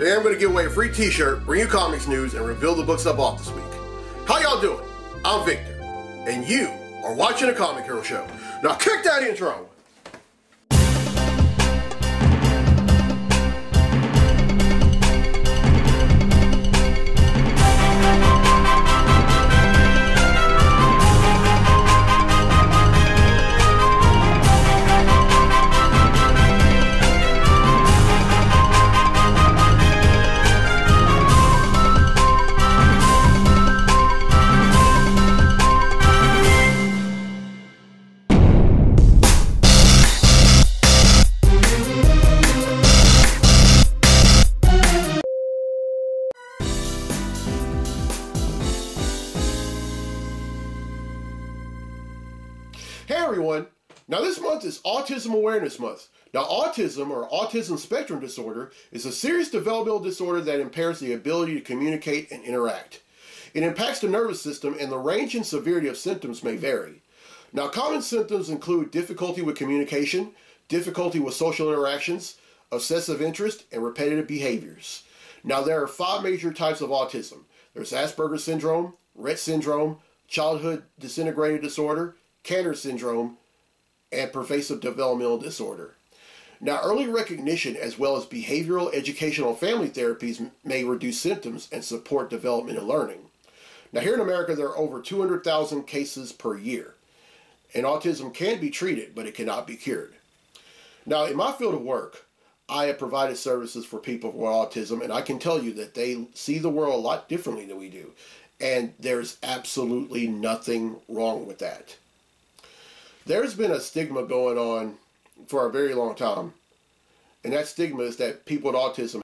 Today I'm going to give away a free t-shirt, bring you comics news, and reveal the books I bought this week. How y'all doing? I'm Victor, and you are watching a Comic Hero Show. Now kick that intro! Hey everyone! Now this month is Autism Awareness Month. Now autism, or autism spectrum disorder, is a serious developmental disorder that impairs the ability to communicate and interact. It impacts the nervous system and the range and severity of symptoms may vary. Now common symptoms include difficulty with communication, difficulty with social interactions, obsessive interest, and repetitive behaviors. Now there are 5 major types of autism. There's Asperger's syndrome, Rett syndrome, childhood disintegrated disorder, Cantor syndrome, and pervasive developmental disorder. Now, early recognition as well as behavioral, educational, and family therapies may reduce symptoms and support development and learning. Now, here in America, there are over 200,000 cases per year, and autism can be treated, but it cannot be cured. Now, in my field of work, I have provided services for people with autism, and I can tell you that they see the world a lot differently than we do, and there's absolutely nothing wrong with that. There's been a stigma going on for a very long time, and that stigma is that people with autism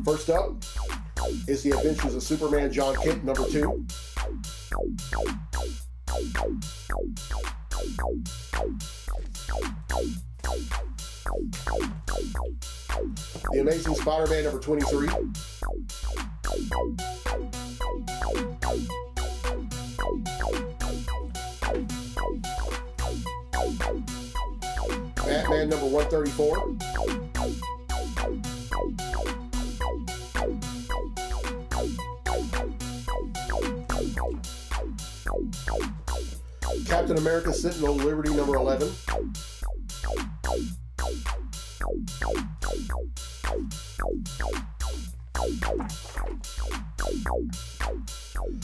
First up is The Adventures of Superman John Kent, number 2. The Amazing Spider-Man, number 23. Batman, number 134. Captain America Sentinel Liberty, number 11.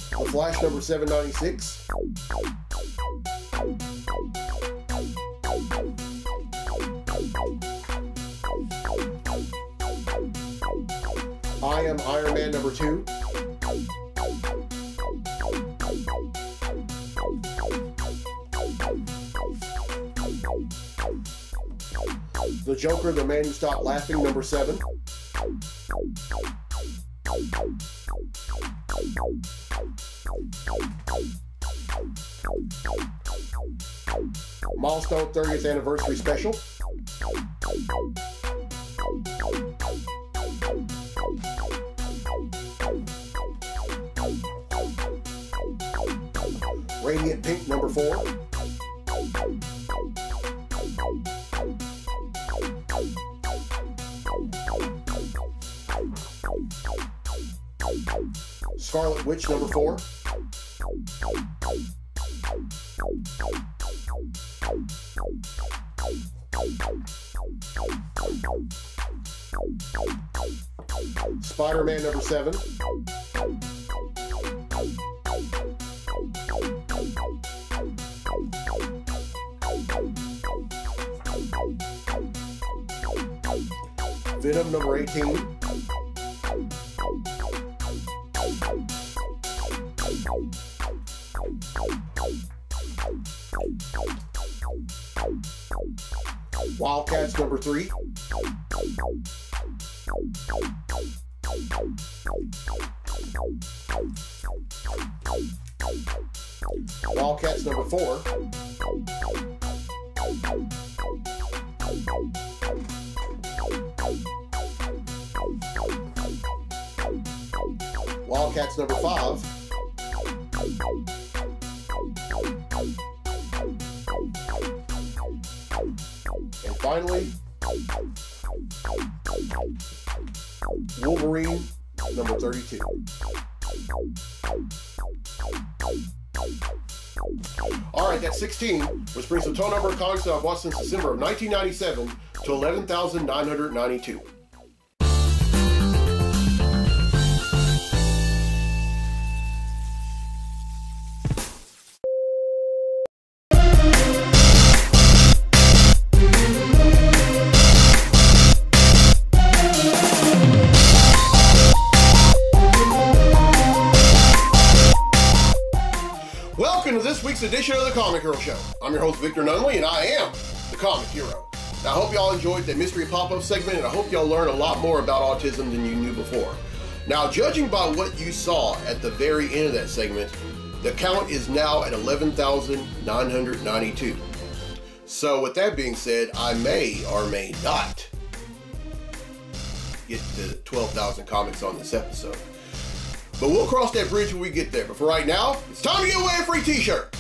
The Flash, number 796. I Am Iron Man, number 2. The Joker, The Man Who Stopped Laughing, number 7. Milestone 30th Anniversary Special. Radiant Pink, number 4. Scarlet Witch number 4. Spider-Man number 7. Venom number 18. Wildcats number 3. Wildcats number 4. Wildcats number 5. And finally, Wolverine number 32. Alright, that's 16, which brings the total number of comics that I've bought since December of 1997 to 11,992. Welcome to this week's edition of the Comic Hero Show. I'm your host, Victor Nunley, and I am the Comic Hero. Now, I hope y'all enjoyed the mystery pop-up segment, and I hope y'all learned a lot more about autism than you knew before. Now, judging by what you saw at the very end of that segment, the count is now at 11,992. So, with that being said, I may or may not get to 12,000 comics on this episode. But we'll cross that bridge when we get there. But for right now, it's time to give away a free t-shirt.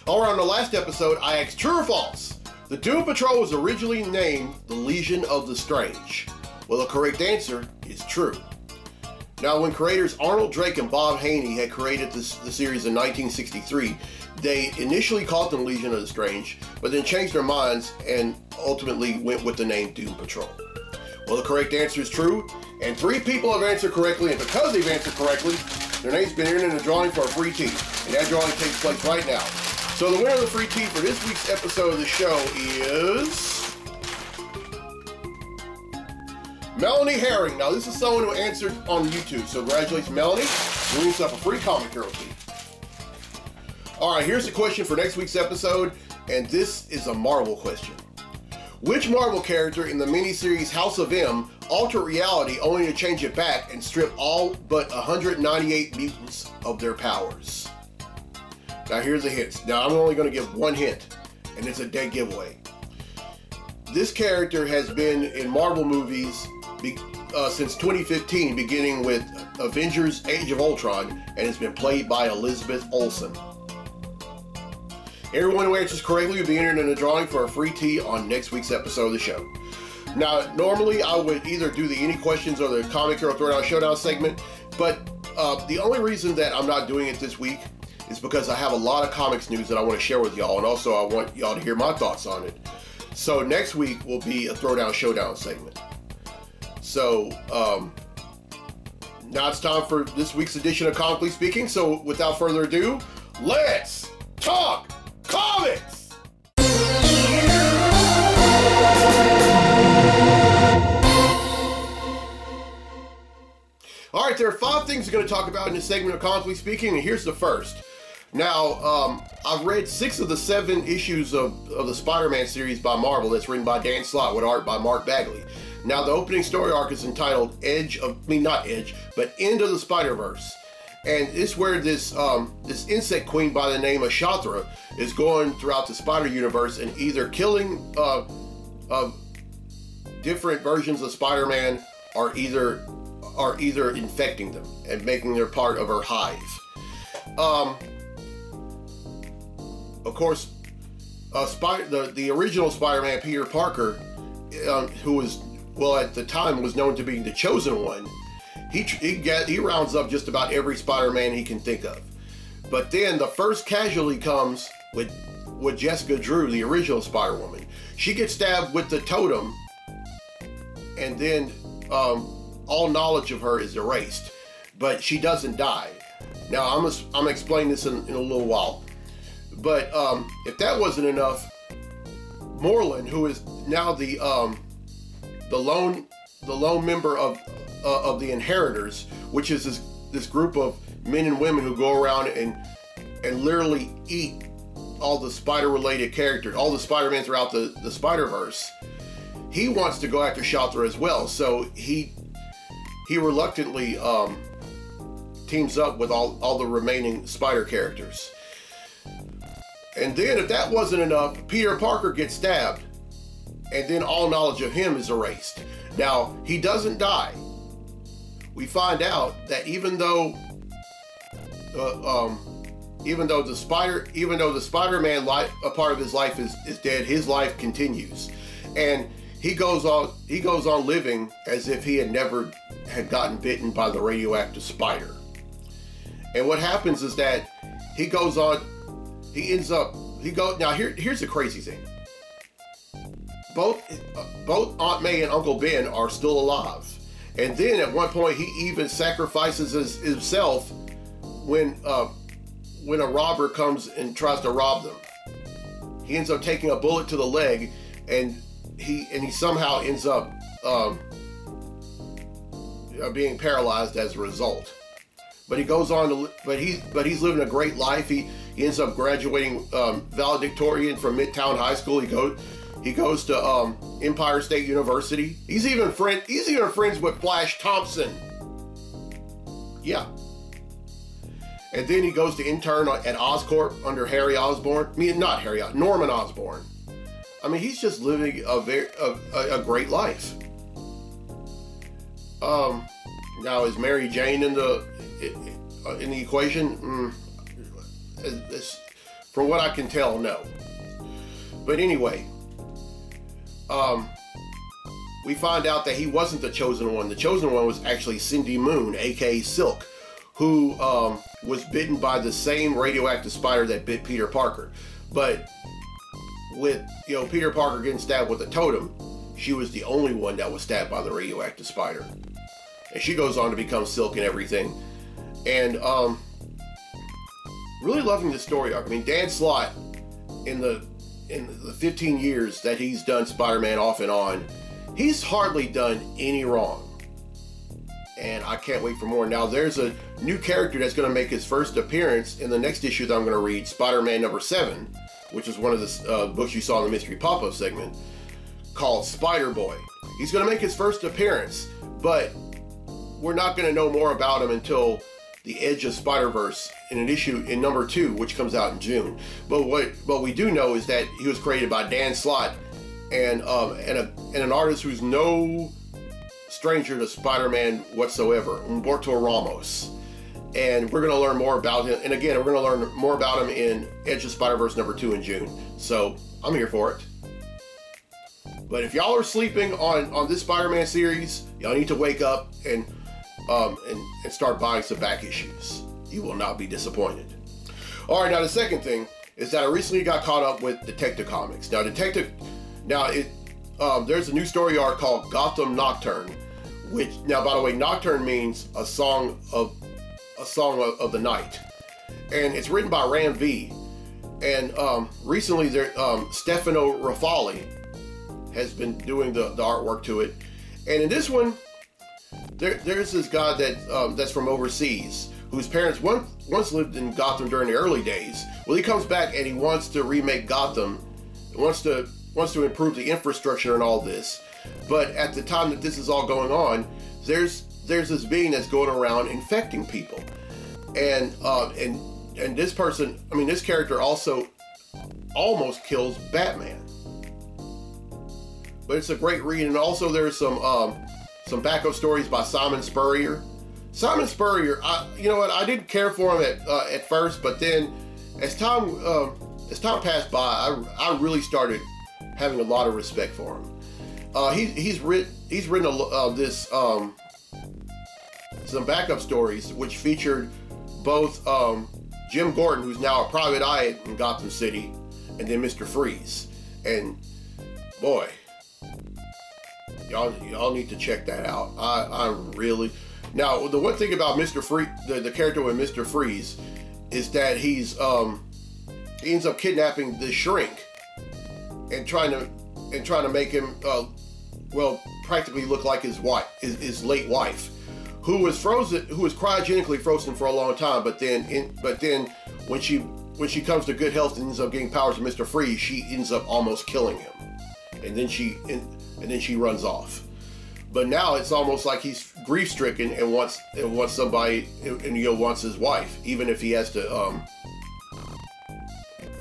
Alright, on the last episode, I asked true or false. The Doom Patrol was originally named the Legion of the Strange. Well, the correct answer is true. Now, when creators Arnold Drake and Bob Haney had created the series in 1963, they initially called them Legion of the Strange, but then changed their minds and ultimately went with the name Doom Patrol. Well, the correct answer is true, and 3 people have answered correctly, and because they've answered correctly, their name's been entered in a drawing for a free tee, and that drawing takes place right now. So the winner of the free tee for this week's episode of the show is Melanie Herring. Now, this is someone who answered on YouTube, so congratulations, Melanie. You win yourself a free Comic Hero tee. Alright, here's the question for next week's episode, and this is a Marvel question. Which Marvel character in the miniseries House of M altered reality only to change it back and strip all but 198 mutants of their powers? Now here's the hints. Now I'm only going to give one hint, and it's a dead giveaway. This character has been in Marvel movies since 2015, beginning with Avengers Age of Ultron, and has been played by Elizabeth Olsen. Everyone who answers correctly will be entered in a drawing for a free tee on next week's episode of the show. Now, normally I would either do the Any Questions or the Comic Hero Throwdown Showdown segment, but the only reason that I'm not doing it this week is because I have a lot of comics news that I want to share with y'all, and also I want y'all to hear my thoughts on it. So next week will be a Throwdown Showdown segment. So now it's time for this week's edition of Comically Speaking. So without further ado, let's talk comics! Alright, there are 5 things we're going to talk about in this segment of Comically Speaking, and here's the first. Now, I've read 6 of the 7 issues of the Spider-Man series by Marvel that's written by Dan Slott with art by Mark Bagley. Now, the opening story arc is entitled End of the Spider-Verse. And it's where this insect queen by the name of Shathra is going throughout the Spider Universe and either killing different versions of Spider-Man or either infecting them and making them part of her hive. Of course, the original Spider-Man, Peter Parker, who was, well, at the time was known to be the chosen one. He rounds up just about every Spider-Man he can think of. But then the first casualty comes with Jessica Drew, the original Spider-Woman. She gets stabbed with the totem, and then all knowledge of her is erased. But she doesn't die. Now, I'm gonna explain this in a little while. But if that wasn't enough, Moreland, who is now the lone member of the Inheritors, which is this group of men and women who go around and literally eat all the spider-related characters, all the Spider-Man throughout the Spider-Verse. He wants to go after Shelter as well, so he reluctantly teams up with all the remaining Spider characters. And then, if that wasn't enough, Peter Parker gets stabbed, and then all knowledge of him is erased. Now, he doesn't die. We find out that even though the Spider-Man life, a part of his life is dead, his life continues, and he goes on living as if he had never gotten bitten by the radioactive spider. And what happens is that here's the crazy thing. Both Aunt May and Uncle Ben are still alive. And then at one point he even sacrifices himself when a robber comes and tries to rob them. He ends up taking a bullet to the leg, and he somehow ends up being paralyzed as a result. But he goes on to, but he's living a great life. He ends up graduating valedictorian from Midtown High School. He goes to Empire State University. He's even friends with Flash Thompson. Yeah. And then he goes to intern at Oscorp under Norman Osborn. I mean, he's just living a great life. Now, is Mary Jane in the equation? From what I can tell, no. But anyway, we find out that he wasn't the chosen one. The chosen one was actually Cindy Moon, aka Silk, who was bitten by the same radioactive spider that bit Peter Parker. But with Peter Parker getting stabbed with a totem, she was the only one that was stabbed by the radioactive spider. And she goes on to become Silk and everything. And really loving the story arc. I mean, Dan Slott, in the 15 years that he's done Spider-Man off and on, he's hardly done any wrong. And I can't wait for more. Now, there's a new character that's going to make his first appearance in the next issue that I'm going to read, Spider-Man #7, which is one of the books you saw in the Mystery Pop-Up segment, called Spider-Boy. He's going to make his first appearance, but we're not going to know more about him until The Edge of Spider-Verse in an issue in #2, which comes out in June. But what we do know is that he was created by Dan Slott and an artist who's no stranger to Spider-Man whatsoever, Humberto Ramos. And we're going to learn more about him. And again, we're going to learn more about him in Edge of Spider-Verse #2 in June. So I'm here for it. But if y'all are sleeping on this Spider-Man series, y'all need to wake up and start buying some back issues. You will not be disappointed. All right, now the second thing is that I recently got caught up with Detective Comics. Now, there's a new story arc called Gotham Nocturne, which, now, by the way, Nocturne means a song of the night, and it's written by Ram V. And recently, Stefano Raffali has been doing the artwork to it. And in this one, there's this guy that's from overseas, whose parents once lived in Gotham during the early days. Well, he comes back and he wants to remake Gotham, wants to improve the infrastructure and all this. But at the time that this is all going on, there's this being that's going around infecting people, and this person, I mean, this character also almost kills Batman. But it's a great read, and also there's some backup stories by Simon Spurrier. Simon Spurrier, you know what? I didn't care for him at first, but then as time as time passed by, I really started having a lot of respect for him. He's written some backup stories which featured both Jim Gordon, who's now a private eye in Gotham City, and then Mr. Freeze. And boy, y'all need to check that out. I really. Now, the one thing about Mr. Freeze, the character with Mr. Freeze, is that he ends up kidnapping the Shrink and trying to make him practically look like his wife, his late wife, who was cryogenically frozen for a long time, but then when she comes to good health and ends up getting powers of Mr. Freeze, she ends up almost killing him, and then she runs off. But now it's almost like he's grief-stricken and wants somebody, and wants his wife, even if he has to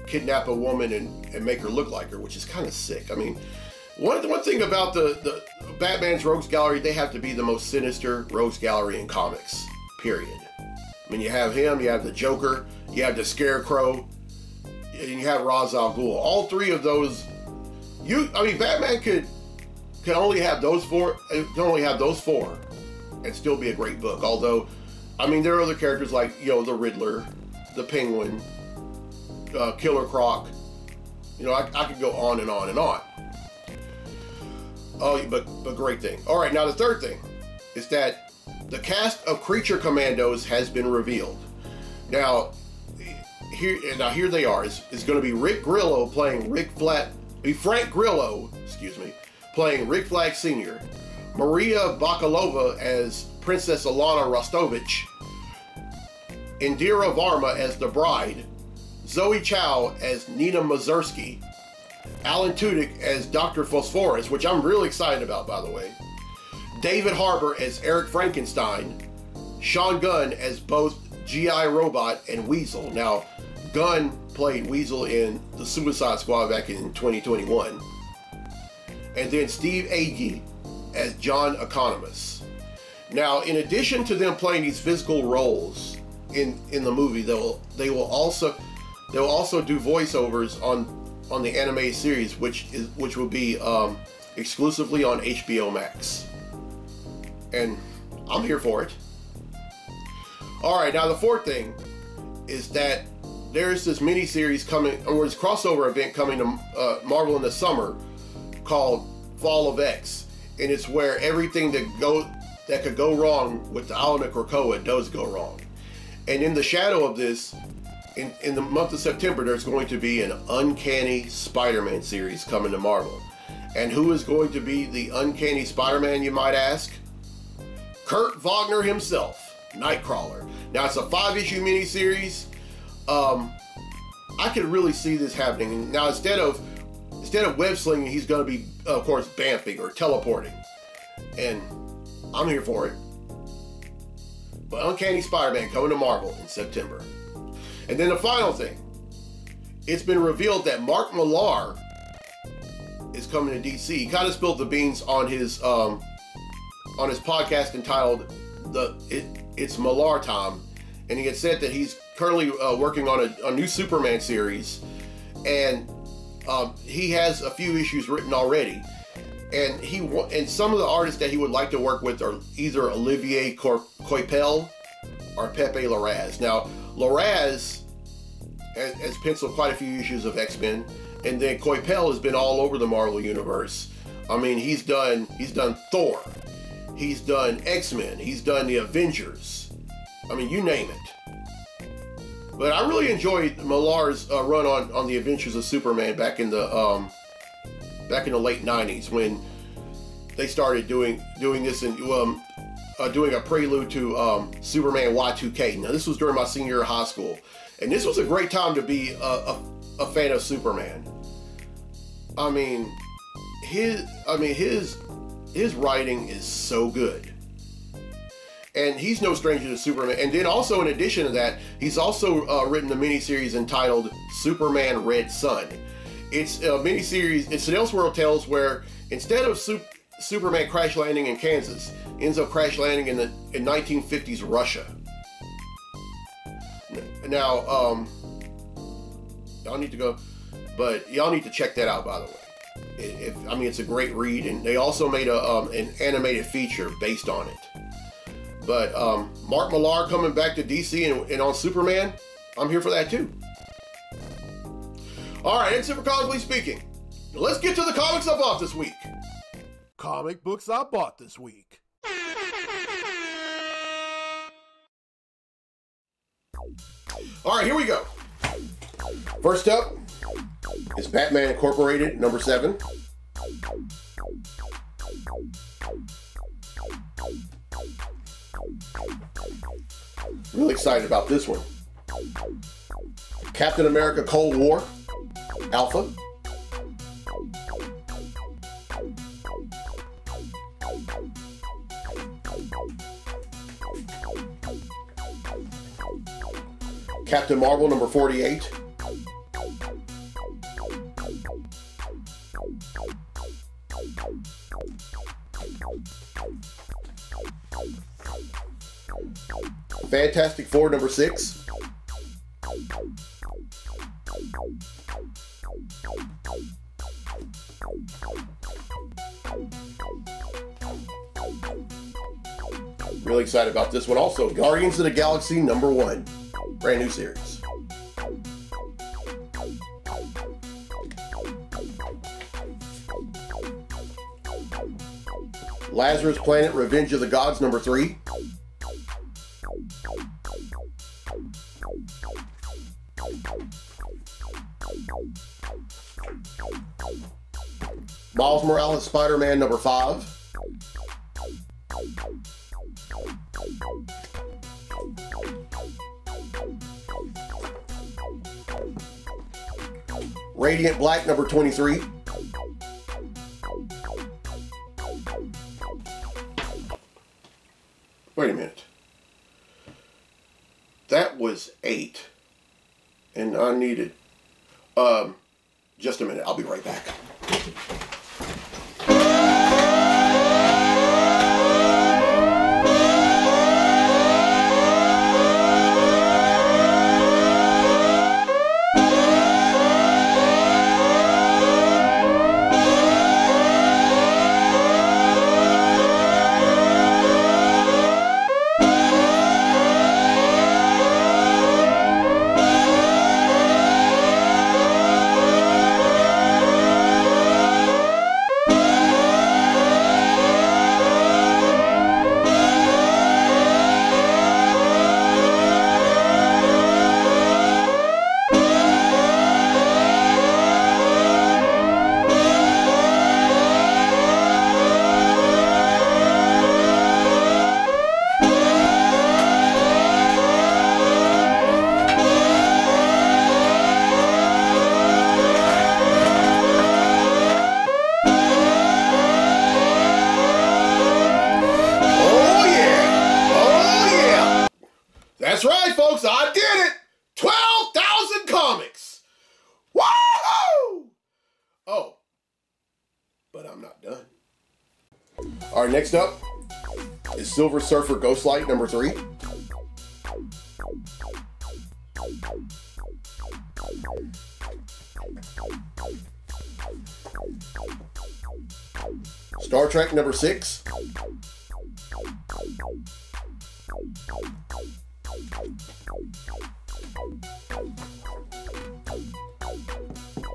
kidnap a woman and make her look like her, which is kind of sick. I mean, one thing about the Batman's Rogues Gallery, they have to be the most sinister Rogues Gallery in comics, period. I mean, you have him, you have the Joker, you have the Scarecrow, and you have Ra's al Ghul. All three of those, Batman could only have those four, and still be a great book. Although, I mean, there are other characters like, the Riddler, the Penguin, Killer Croc. I could go on and on and on. Oh, but great thing. All right, now the third thing is that the cast of Creature Commandos has been revealed. Now here they are. It's going to be Frank Grillo playing Rick Flag Sr., Maria Bakalova as Princess Alana Rostovich, Indira Varma as the Bride, Zoe Chow as Nina Mazursky, Alan Tudyk as Dr. Phosphorus, which I'm really excited about, by the way, David Harbour as Eric Frankenstein, Sean Gunn as both G.I. Robot and Weasel. Now, Gunn played Weasel in The Suicide Squad back in 2021. And then Steve Agee as John Economos. Now, in addition to them playing these physical roles in the movie, they will also do voiceovers on the anime series, which will be exclusively on HBO Max. And I'm here for it. All right, now the fourth thing is that there's this mini-series coming, or this crossover event coming to Marvel in the summer called Fall of X, and it's where everything that could go wrong with the Island of Krakoa does go wrong. And in the shadow of this, in the month of September, there's going to be an Uncanny Spider-Man series coming to Marvel. And who is going to be the Uncanny Spider-Man, you might ask? Kurt Wagner himself, Nightcrawler. Now, it's a 5-issue miniseries. I could really see this happening. Now, instead of web slinging, he's going to be, of course, bamfing or teleporting. And I'm here for it. But Uncanny Spider-Man coming to Marvel in September. And then the final thing, it's been revealed that Mark Millar is coming to DC. He kind of spilled the beans on his podcast entitled It's Millar Time, and he had said that he's currently working on a new Superman series, and he has a few issues written already, and some of the artists that he would like to work with are either Olivier Coipel or Pepe Larraz. Now, Larraz has penciled quite a few issues of X-Men, and then Coipel has been all over the Marvel Universe. I mean, he's done Thor, he's done X-Men, he's done the Avengers. I mean, you name it. But I really enjoyed Millar's run on the Adventures of Superman back in the late '90s, when they started doing this and doing a prelude to Superman Y2K. Now, this was during my senior year of high school, and this was a great time to be a fan of Superman. I mean, his writing is so good. And he's no stranger to Superman. And then also, in addition to that, he's also written a miniseries entitled Superman Red Sun. It's a miniseries, it's an Elseworld Tales where instead of Superman crash landing in Kansas, he ends up crash landing in 1950s Russia. Now, Y'all need to go, but y'all need to check that out, by the way. I mean, it's a great read, and they also made an animated feature based on it. But Mark Millar coming back to DC and on Superman, I'm here for that too. All right, and Supercomically speaking, let's get to the comics I bought this week. Comic books I bought this week. All right, here we go. First up is Batman Incorporated, number 7. Really excited about this one. Captain America Cold War, Alpha. Captain Marvel, number 48. Fantastic Four, number 6. Really excited about this one also. Guardians of the Galaxy, number 1. Brand new series. Lazarus Planet, Revenge of the Gods, number 3. Miles Morales, Spider-Man, number 5. Radiant Black, number 23. Wait a minute. That was 8. And I needed... just a minute. I'll be right back. That's right, folks. I did it. 12,000 comics. Woohoo! Oh, but I'm not done. All right, next up is Silver Surfer Ghostlight, number 3. Star Trek, number 6.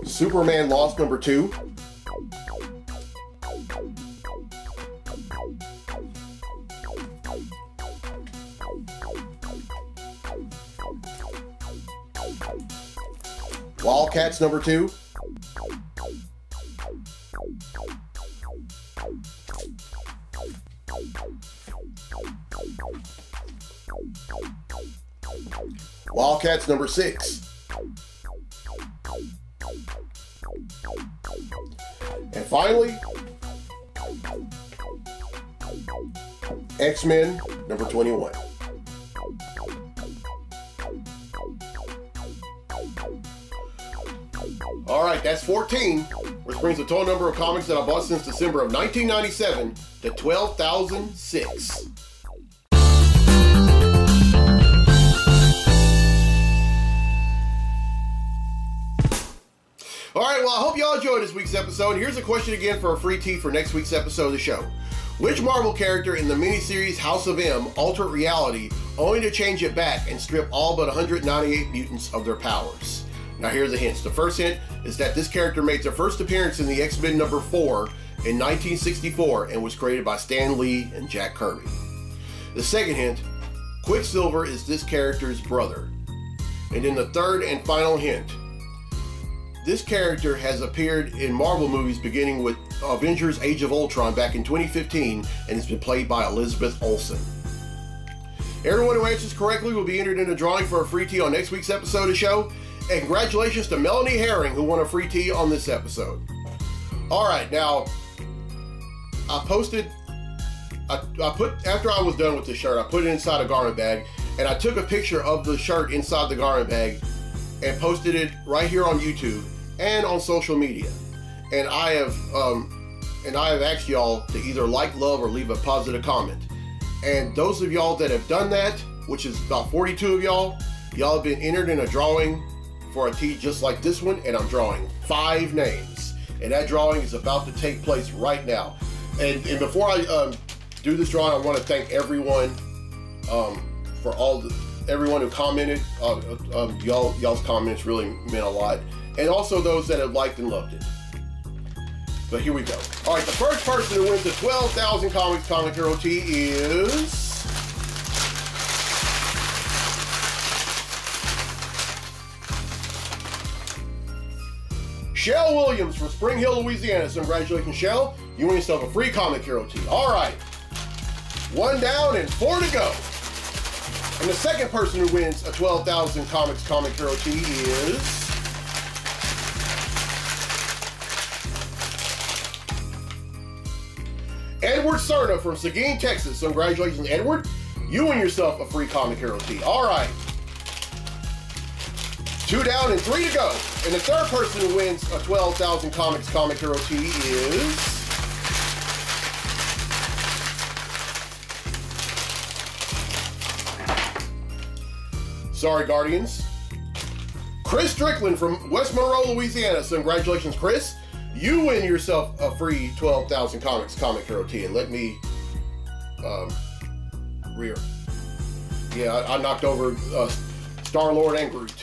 Superman Lost, number 2. Wildcats, number 2. Wildcats, number 6. And finally, X-Men, number 21. All right, that's 14, which brings the total number of comics that I bought since December of 1997 to 12,006. All right, well, I hope y'all enjoyed this week's episode. Here's a question again for a free tee for next week's episode of the show. Which Marvel character in the miniseries House of M altered reality only to change it back and strip all but 198 mutants of their powers? Now, here are the hints. The first hint is that this character made their first appearance in the X-Men number 4 in 1964 and was created by Stan Lee and Jack Kirby. The second hint, Quicksilver is this character's brother. And then the third and final hint, this character has appeared in Marvel movies beginning with Avengers Age of Ultron back in 2015 and has been played by Elizabeth Olsen. Everyone who answers correctly will be entered in a drawing for a free tee on next week's episode of the show. And congratulations to Melanie Herring, who won a free tee on this episode. All right, now, I posted, after I was done with the shirt, I put it inside a garment bag, and I took a picture of the shirt inside the garment bag and posted it right here on YouTube and on social media. And I have asked y'all to either like, love, or leave a positive comment. And those of y'all that have done that, which is about 42 of y'all have been entered in a drawing for a tee just like this one, and I'm drawing 5 names. And that drawing is about to take place right now. And before I do this drawing, I want to thank everyone for everyone who commented. Y'all's comments really meant a lot. And also those that have liked and loved it. But here we go. All right, the first person who wins the 12,000 Comics Comic Hero tee is Shell Williams from Spring Hill, Louisiana. So congratulations, Shell. You win yourself a free Comic Hero tee. All right. 1 down and 4 to go. And the second person who wins a 12,000 Comics Comic Hero tee is Edward Cerna from Seguin, Texas. So congratulations, Edward. You win yourself a free Comic Hero tee. All right. 2 down and 3 to go. And the third person who wins a 12,000 Comics Comic Hero tee is sorry, Guardians. Chris Strickland from West Monroe, Louisiana. So congratulations, Chris. You win yourself a free 12,000 Comics Comic Hero tee. And let me I knocked over Star-Lord and Groot.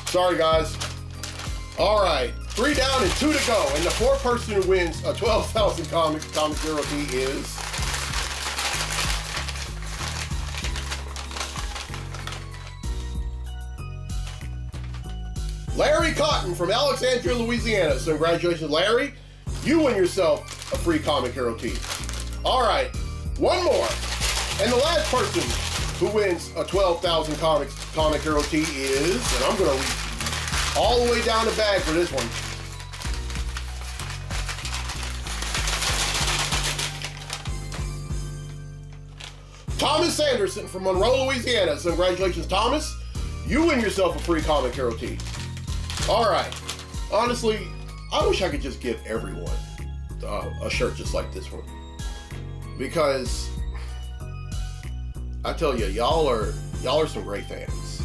Sorry, guys. All right, 3 down and 2 to go. And the fourth person who wins a 12,000 Comic Hero tee is Larry Cotton from Alexandria, Louisiana. So congratulations, Larry. You win yourself a free Comic Hero tee. All right, one more. And the last person who wins a 12,000 Comic Hero tee is, and I'm going to reach all the way down the bag for this one. Thomas Anderson from Monroe, Louisiana. So congratulations, Thomas. You win yourself a free Comic Hero tee. All right. Honestly, I wish I could just give everyone a shirt just like this one. Because I tell you, y'all are some great fans.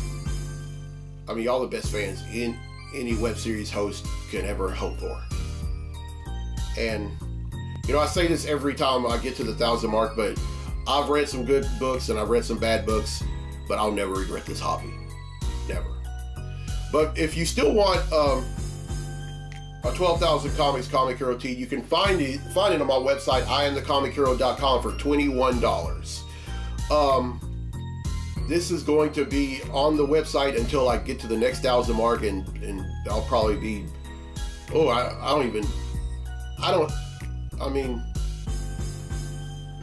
I mean, y'all the best fans any web series host can ever hope for. And, you know, I say this every time I get to the 1,000 mark, but I've read some good books and I've read some bad books, but I'll never regret this hobby. Never. But if you still want a 12,000 Comics Comic Hero tee, you can find it on my website, IamTheComicHero.com, for $21. This is going to be on the website until I get to the next 1,000 mark, and I'll probably be,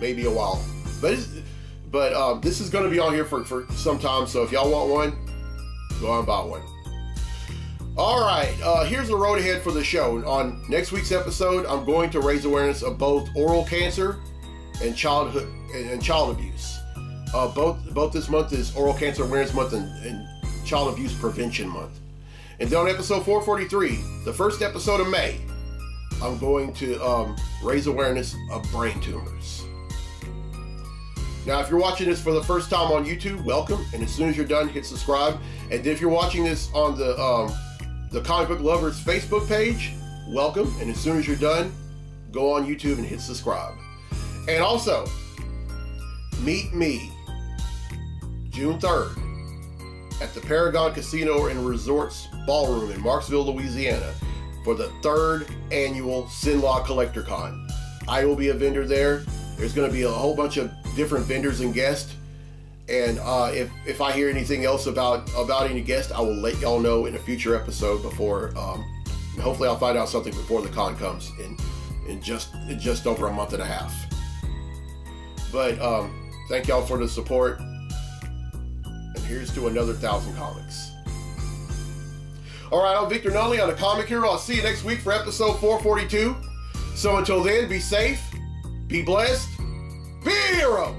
maybe a while. But this is going to be on here for some time, so if y'all want one, go out and buy one. All right, here's the road ahead for the show. On next week's episode, I'm going to raise awareness of both oral cancer and child abuse. Both this month is Oral Cancer Awareness Month and Child Abuse Prevention Month. And then on episode 443, the first episode of May, I'm going to raise awareness of brain tumors. Now, if you're watching this for the first time on YouTube, welcome. And as soon as you're done, hit subscribe. And if you're watching this on the the Comic Book Lovers Facebook page, welcome. And as soon as you're done, go on YouTube and hit subscribe. And also, meet me June 3rd at the Paragon Casino and Resorts Ballroom in Marksville, Louisiana for the 3rd annual Sinlaw Collector Con. I will be a vendor there. There's going to be a whole bunch of different vendors and guests. And if I hear anything else about any guest, I will let y'all know in a future episode before, hopefully I'll find out something before the con comes in just over a month and a half. But thank y'all for the support. And here's to another 1,000 comics. Alright, I'm Victor Nunley. I'm a Comic Hero. I'll see you next week for episode 442. So until then, be safe, be blessed, be a hero!